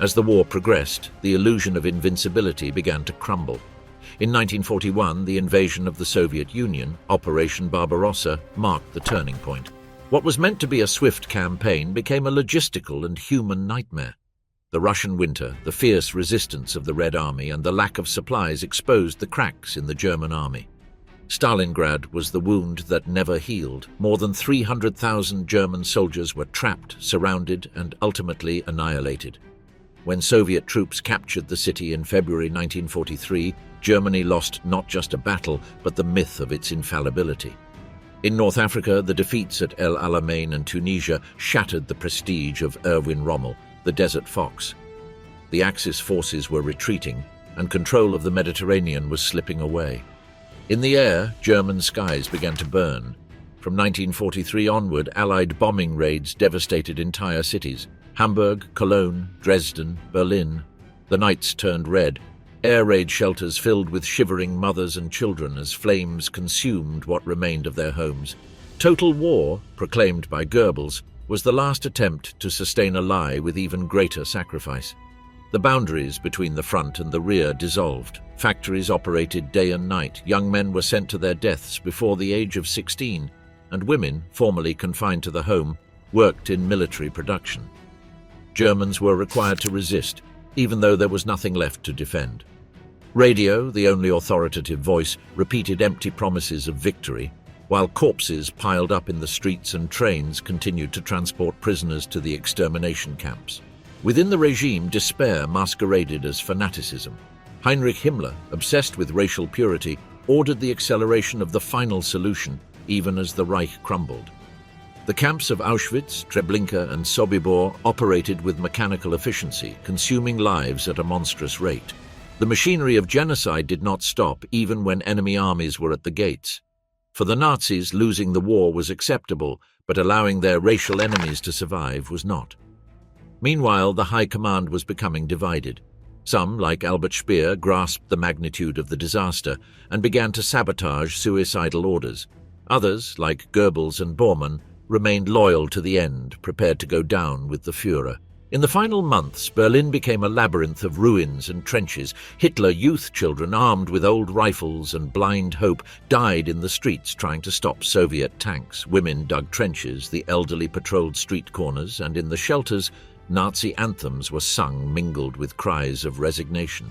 As the war progressed, the illusion of invincibility began to crumble. In 1941, the invasion of the Soviet Union, Operation Barbarossa, marked the turning point. What was meant to be a swift campaign became a logistical and human nightmare. The Russian winter, the fierce resistance of the Red Army, and the lack of supplies exposed the cracks in the German army. Stalingrad was the wound that never healed. More than 300,000 German soldiers were trapped, surrounded, and ultimately annihilated. When Soviet troops captured the city in February 1943, Germany lost not just a battle, but the myth of its infallibility. In North Africa, the defeats at El Alamein and Tunisia shattered the prestige of Erwin Rommel, the Desert Fox. The Axis forces were retreating, and control of the Mediterranean was slipping away. In the air, German skies began to burn. From 1943 onward, Allied bombing raids devastated entire cities. Hamburg, Cologne, Dresden, Berlin. The nights turned red. Air raid shelters filled with shivering mothers and children as flames consumed what remained of their homes. Total war, proclaimed by Goebbels, was the last attempt to sustain a lie with even greater sacrifice. The boundaries between the front and the rear dissolved. Factories operated day and night. Young men were sent to their deaths before the age of 16, and women, formerly confined to the home, worked in military production. Germans were required to resist, even though there was nothing left to defend. Radio, the only authoritative voice, repeated empty promises of victory, while corpses piled up in the streets and trains continued to transport prisoners to the extermination camps. Within the regime, despair masqueraded as fanaticism. Heinrich Himmler, obsessed with racial purity, ordered the acceleration of the final solution, even as the Reich crumbled. The camps of Auschwitz, Treblinka, and Sobibor operated with mechanical efficiency, consuming lives at a monstrous rate. The machinery of genocide did not stop, even when enemy armies were at the gates. For the Nazis, losing the war was acceptable, but allowing their racial enemies to survive was not. Meanwhile, the High Command was becoming divided. Some, like Albert Speer, grasped the magnitude of the disaster and began to sabotage suicidal orders. Others, like Goebbels and Bormann, remained loyal to the end, prepared to go down with the Führer. In the final months, Berlin became a labyrinth of ruins and trenches. Hitler youth children armed with old rifles and blind hope died in the streets trying to stop Soviet tanks. Women dug trenches, the elderly patrolled street corners, and in the shelters, Nazi anthems were sung mingled with cries of resignation.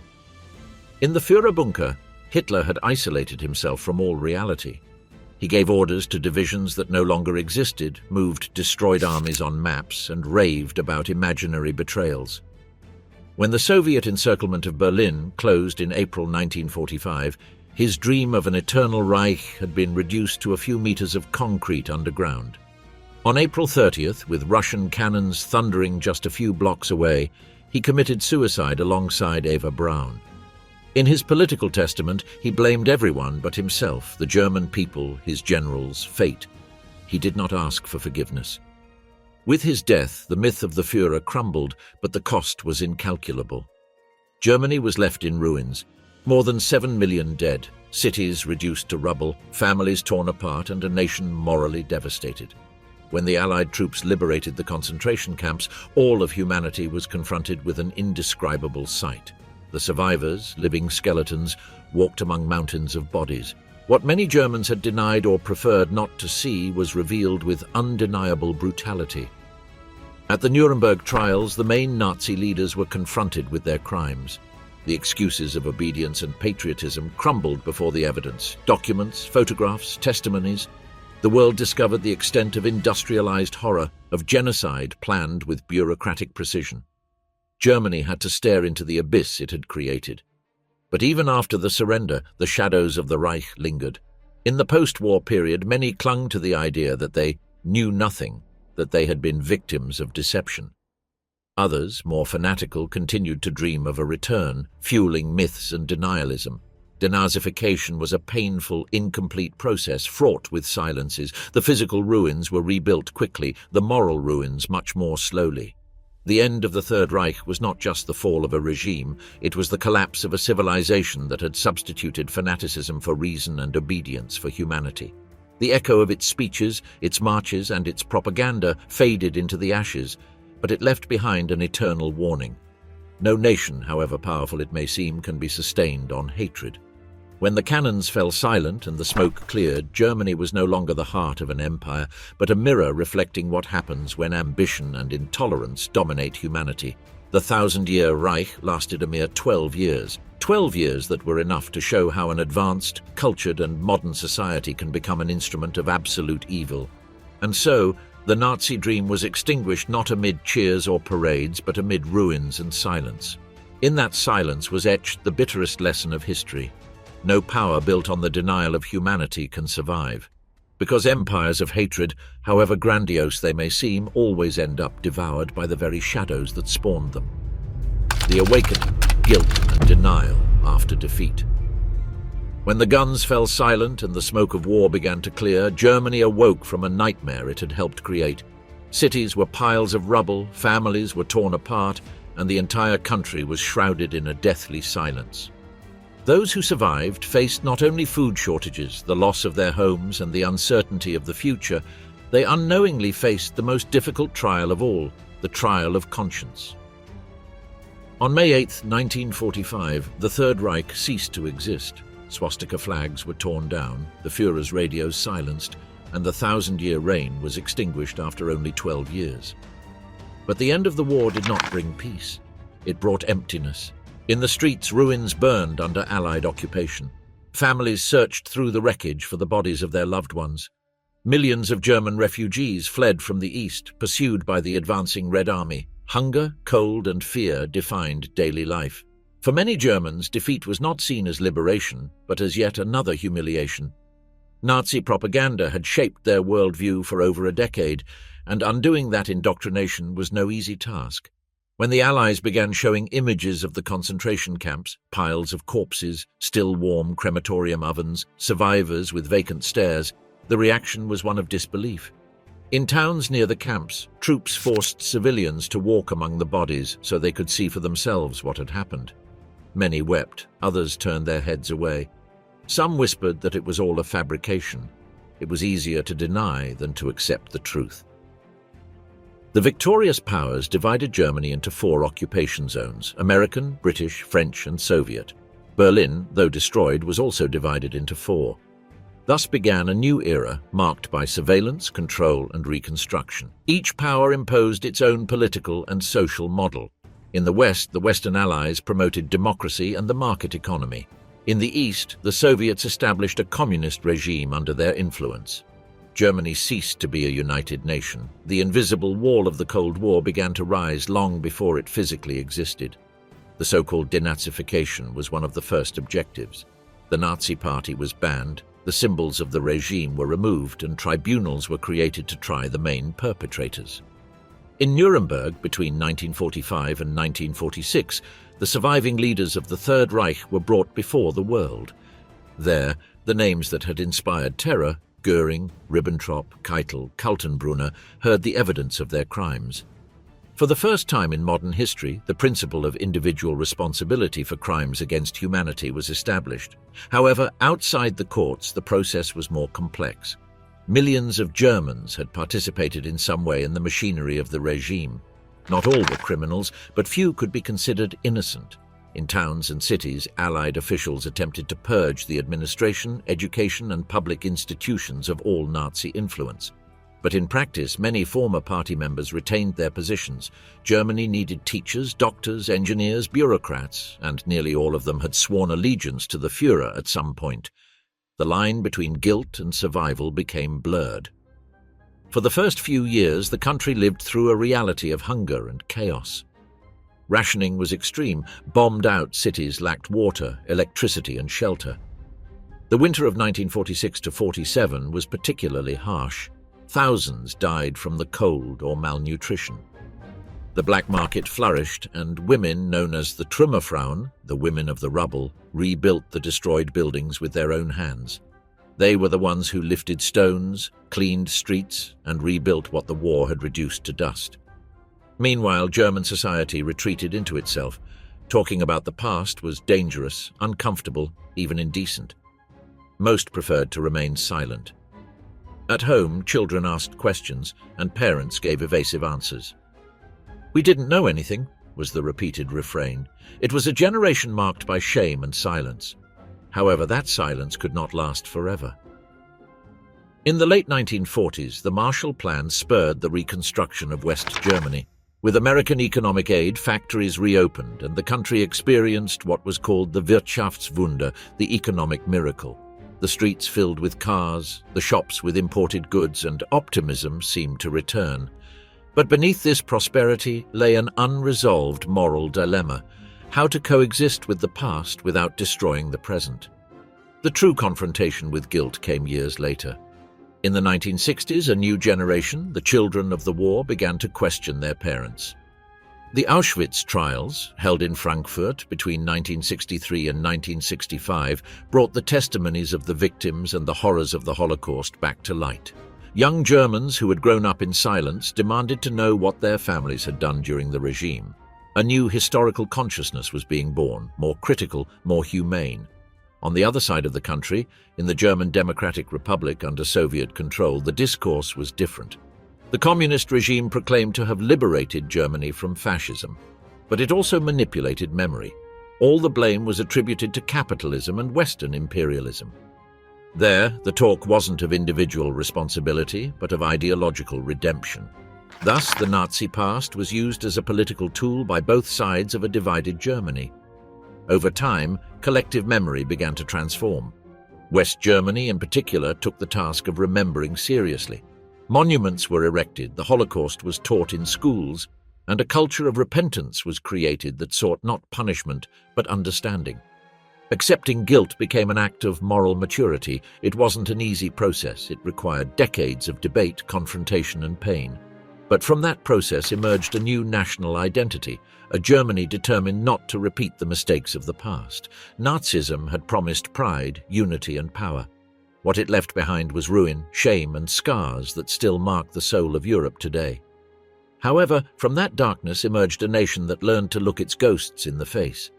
In the Führer bunker, Hitler had isolated himself from all reality. He gave orders to divisions that no longer existed, moved destroyed armies on maps, and raved about imaginary betrayals. When the Soviet encirclement of Berlin closed in April 1945, his dream of an eternal Reich had been reduced to a few meters of concrete underground. On April 30th, with Russian cannons thundering just a few blocks away, he committed suicide alongside Eva Braun. In his political testament, he blamed everyone but himself, the German people, his generals, fate. He did not ask for forgiveness. With his death, the myth of the Führer crumbled, but the cost was incalculable. Germany was left in ruins, more than 7 million dead, cities reduced to rubble, families torn apart, and a nation morally devastated. When the Allied troops liberated the concentration camps, all of humanity was confronted with an indescribable sight. The survivors, living skeletons, walked among mountains of bodies. What many Germans had denied or preferred not to see was revealed with undeniable brutality. At the Nuremberg trials, the main Nazi leaders were confronted with their crimes. The excuses of obedience and patriotism crumbled before the evidence. Documents, photographs, testimonies. The world discovered the extent of industrialized horror, of genocide planned with bureaucratic precision. Germany had to stare into the abyss it had created. But even after the surrender, the shadows of the Reich lingered. In the post-war period, many clung to the idea that they knew nothing, that they had been victims of deception. Others, more fanatical, continued to dream of a return, fueling myths and denialism. Denazification was a painful, incomplete process fraught with silences. The physical ruins were rebuilt quickly, the moral ruins much more slowly. The end of the Third Reich was not just the fall of a regime, it was the collapse of a civilization that had substituted fanaticism for reason and obedience for humanity. The echo of its speeches, its marches, and its propaganda faded into the ashes, but it left behind an eternal warning. No nation, however powerful it may seem, can be sustained on hatred. When the cannons fell silent and the smoke cleared, Germany was no longer the heart of an empire, but a mirror reflecting what happens when ambition and intolerance dominate humanity. The 1,000-year Reich lasted a mere 12 years. 12 years that were enough to show how an advanced, cultured, and modern society can become an instrument of absolute evil. And so, the Nazi dream was extinguished not amid cheers or parades, but amid ruins and silence. In that silence was etched the bitterest lesson of history. No power built on the denial of humanity can survive. Because empires of hatred, however grandiose they may seem, always end up devoured by the very shadows that spawned them. The awakening, guilt, and denial after defeat. When the guns fell silent and the smoke of war began to clear, Germany awoke from a nightmare it had helped create. Cities were piles of rubble, families were torn apart, and the entire country was shrouded in a deathly silence. Those who survived faced not only food shortages, the loss of their homes, and the uncertainty of the future, they unknowingly faced the most difficult trial of all, the trial of conscience. On May 8, 1945, the Third Reich ceased to exist. Swastika flags were torn down, the Führer's radios silenced, and the 1,000-year reign was extinguished after only 12 years. But the end of the war did not bring peace. It brought emptiness. In the streets, ruins burned under Allied occupation. Families searched through the wreckage for the bodies of their loved ones. Millions of German refugees fled from the east, pursued by the advancing Red Army. Hunger, cold, and fear defined daily life. For many Germans, defeat was not seen as liberation, but as yet another humiliation. Nazi propaganda had shaped their worldview for over a decade, and undoing that indoctrination was no easy task. When the Allies began showing images of the concentration camps, piles of corpses, still warm crematorium ovens, survivors with vacant stares, the reaction was one of disbelief. In towns near the camps, troops forced civilians to walk among the bodies so they could see for themselves what had happened. Many wept, others turned their heads away. Some whispered that it was all a fabrication. It was easier to deny than to accept the truth. The victorious powers divided Germany into 4 occupation zones: American, British, French, and Soviet. Berlin, though destroyed, was also divided into 4. Thus began a new era marked by surveillance, control, and reconstruction. Each power imposed its own political and social model. In the West, the Western Allies promoted democracy and the market economy. In the East, the Soviets established a communist regime under their influence. Germany ceased to be a united nation. The invisible wall of the Cold War began to rise long before it physically existed. The so-called denazification was one of the first objectives. The Nazi Party was banned, the symbols of the regime were removed, and tribunals were created to try the main perpetrators. In Nuremberg, between 1945 and 1946, the surviving leaders of the Third Reich were brought before the world. There, the names that had inspired terror, Göring, Ribbentrop, Keitel, Kaltenbrunner, heard the evidence of their crimes. For the first time in modern history, the principle of individual responsibility for crimes against humanity was established. However, outside the courts, the process was more complex. Millions of Germans had participated in some way in the machinery of the regime. Not all were criminals, but few could be considered innocent. In towns and cities, Allied officials attempted to purge the administration, education, and public institutions of all Nazi influence. But in practice, many former party members retained their positions. Germany needed teachers, doctors, engineers, bureaucrats, and nearly all of them had sworn allegiance to the Führer at some point. The line between guilt and survival became blurred. For the first few years, the country lived through a reality of hunger and chaos. Rationing was extreme. Bombed-out cities lacked water, electricity, and shelter. The winter of 1946-47 was particularly harsh. Thousands died from the cold or malnutrition. The black market flourished, and women known as the Trümmerfrauen, the women of the rubble, rebuilt the destroyed buildings with their own hands. They were the ones who lifted stones, cleaned streets, and rebuilt what the war had reduced to dust. Meanwhile, German society retreated into itself. Talking about the past was dangerous, uncomfortable, even indecent. Most preferred to remain silent. At home, children asked questions, and parents gave evasive answers. "We didn't know anything," was the repeated refrain. It was a generation marked by shame and silence. However, that silence could not last forever. In the late 1940s, the Marshall Plan spurred the reconstruction of West Germany. With American economic aid, factories reopened, and the country experienced what was called the Wirtschaftswunder, the economic miracle. The streets filled with cars, the shops with imported goods, and optimism seemed to return. But beneath this prosperity lay an unresolved moral dilemma: how to coexist with the past without destroying the present. The true confrontation with guilt came years later. In the 1960s, a new generation, the children of the war, began to question their parents. The Auschwitz trials, held in Frankfurt between 1963 and 1965, brought the testimonies of the victims and the horrors of the Holocaust back to light. Young Germans who had grown up in silence demanded to know what their families had done during the regime. A new historical consciousness was being born, more critical, more humane. On the other side of the country, in the German Democratic Republic under Soviet control, the discourse was different. The communist regime proclaimed to have liberated Germany from fascism, but it also manipulated memory. All the blame was attributed to capitalism and Western imperialism. There, the talk wasn't of individual responsibility, but of ideological redemption. Thus, the Nazi past was used as a political tool by both sides of a divided Germany. Over time, collective memory began to transform. West Germany, in particular, took the task of remembering seriously. Monuments were erected, the Holocaust was taught in schools, and a culture of repentance was created that sought not punishment, but understanding. Accepting guilt became an act of moral maturity. It wasn't an easy process. It required decades of debate, confrontation, and pain. But from that process emerged a new national identity, a Germany determined not to repeat the mistakes of the past. Nazism had promised pride, unity, and power. What it left behind was ruin, shame, and scars that still mark the soul of Europe today. However, from that darkness emerged a nation that learned to look its ghosts in the face.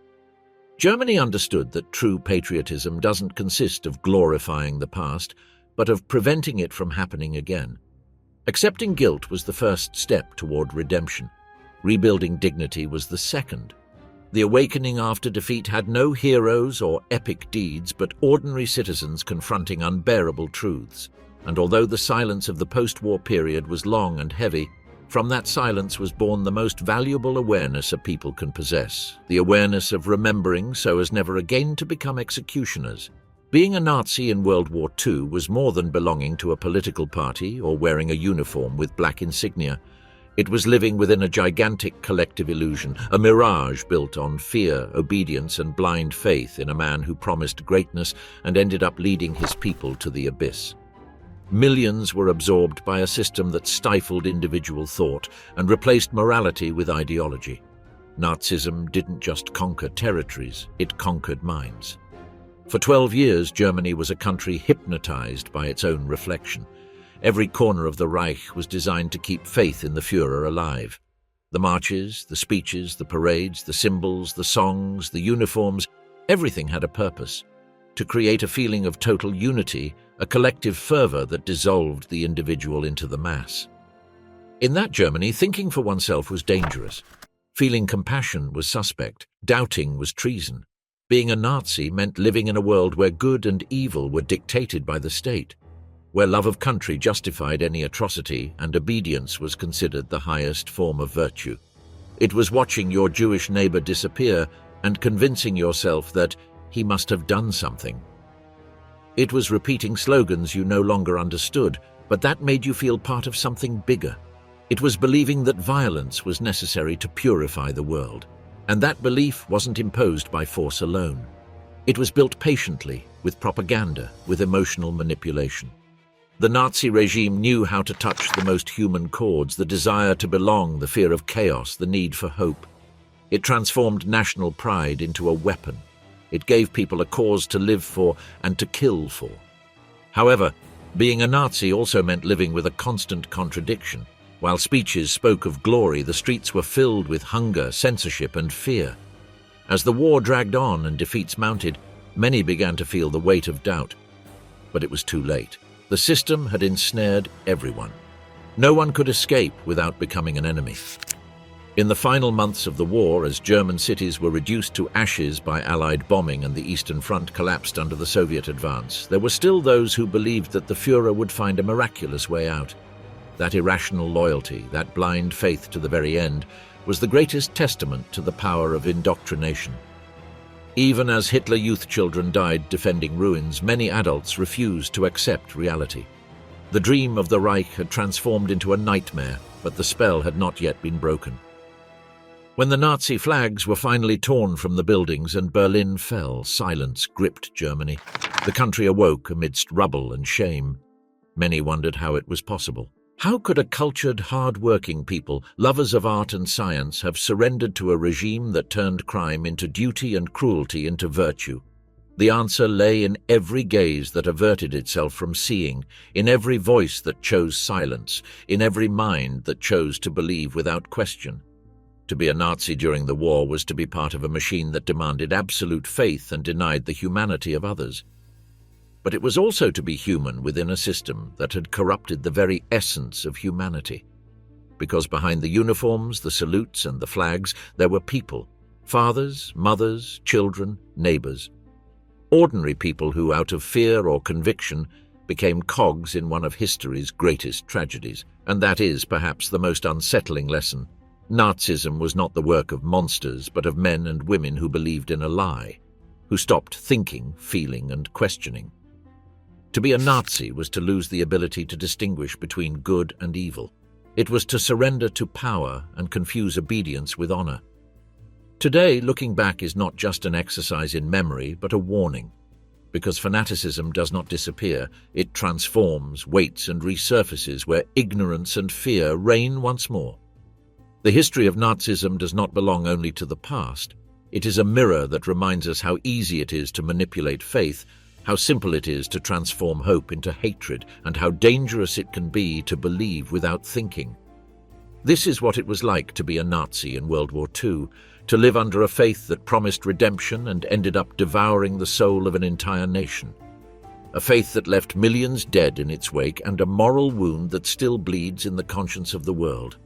Germany understood that true patriotism doesn't consist of glorifying the past, but of preventing it from happening again. Accepting guilt was the first step toward redemption. Rebuilding dignity was the second. The awakening after defeat had no heroes or epic deeds, but ordinary citizens confronting unbearable truths. And although the silence of the post-war period was long and heavy, from that silence was born the most valuable awareness a people can possess, the awareness of remembering so as never again to become executioners. Being a Nazi in World War II was more than belonging to a political party or wearing a uniform with black insignia. It was living within a gigantic collective illusion, a mirage built on fear, obedience, and blind faith in a man who promised greatness and ended up leading his people to the abyss. Millions were absorbed by a system that stifled individual thought and replaced morality with ideology. Nazism didn't just conquer territories, it conquered minds. For 12 years, Germany was a country hypnotized by its own reflection. Every corner of the Reich was designed to keep faith in the Führer alive. The marches, the speeches, the parades, the symbols, the songs, the uniforms, everything had a purpose: to create a feeling of total unity, a collective fervor that dissolved the individual into the mass. In that Germany, thinking for oneself was dangerous. Feeling compassion was suspect. Doubting was treason. Being a Nazi meant living in a world where good and evil were dictated by the state, where love of country justified any atrocity and obedience was considered the highest form of virtue. It was watching your Jewish neighbor disappear and convincing yourself that he must have done something. It was repeating slogans you no longer understood, but that made you feel part of something bigger. It was believing that violence was necessary to purify the world, and that belief wasn't imposed by force alone. It was built patiently, with propaganda, with emotional manipulation. The Nazi regime knew how to touch the most human chords: the desire to belong, the fear of chaos, the need for hope. It transformed national pride into a weapon. It gave people a cause to live for and to kill for. However, being a Nazi also meant living with a constant contradiction. While speeches spoke of glory, the streets were filled with hunger, censorship, and fear. As the war dragged on and defeats mounted, many began to feel the weight of doubt. But it was too late. The system had ensnared everyone. No one could escape without becoming an enemy. In the final months of the war, as German cities were reduced to ashes by Allied bombing and the Eastern Front collapsed under the Soviet advance, there were still those who believed that the Führer would find a miraculous way out. That irrational loyalty, that blind faith to the very end, was the greatest testament to the power of indoctrination. Even as Hitler youth children died defending ruins, many adults refused to accept reality. The dream of the Reich had transformed into a nightmare, but the spell had not yet been broken. When the Nazi flags were finally torn from the buildings and Berlin fell, silence gripped Germany. The country awoke amidst rubble and shame. Many wondered how it was possible. How could a cultured, hard-working people, lovers of art and science, have surrendered to a regime that turned crime into duty and cruelty into virtue? The answer lay in every gaze that averted itself from seeing, in every voice that chose silence, in every mind that chose to believe without question. To be a Nazi during the war was to be part of a machine that demanded absolute faith and denied the humanity of others. But it was also to be human within a system that had corrupted the very essence of humanity. Because behind the uniforms, the salutes, and the flags, there were people: fathers, mothers, children, neighbors. Ordinary people who, out of fear or conviction, became cogs in one of history's greatest tragedies. And that is perhaps the most unsettling lesson. Nazism was not the work of monsters, but of men and women who believed in a lie, who stopped thinking, feeling, and questioning. To be a Nazi was to lose the ability to distinguish between good and evil. It was to surrender to power and confuse obedience with honor. Today, looking back is not just an exercise in memory, but a warning. Because fanaticism does not disappear, it transforms, waits, and resurfaces where ignorance and fear reign once more. The history of Nazism does not belong only to the past. It is a mirror that reminds us how easy it is to manipulate faith, how simple it is to transform hope into hatred, and how dangerous it can be to believe without thinking. This is what it was like to be a Nazi in World War II, to live under a faith that promised redemption and ended up devouring the soul of an entire nation. A faith that left millions dead in its wake and a moral wound that still bleeds in the conscience of the world.